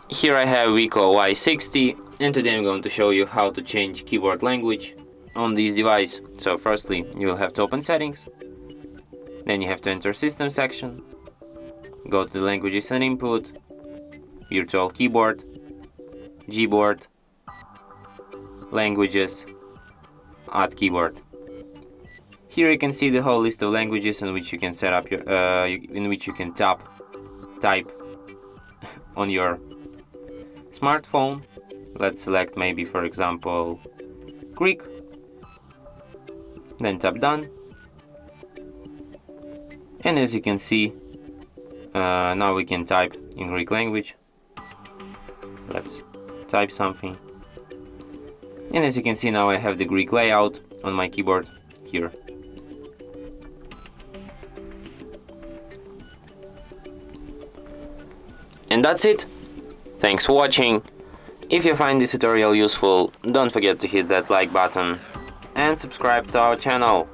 Here I have WIKO Y60, and today I'm going to show you how to change keyboard language on this device. So firstly, you will have to open settings, then you have to enter system section, go to the languages and input, virtual keyboard, Gboard, languages, add keyboard. Here you can see the whole list of languages in which you can set up your in which you can type on your smartphone. Let's select maybe, for example, Greek, then tap done, and as you can see, now we can type in Greek language. Let's type something, and as you can see, now I have the Greek layout on my keyboard here. And that's it. Thanks for watching. If you find this tutorial useful, don't forget to hit that like button and subscribe to our channel.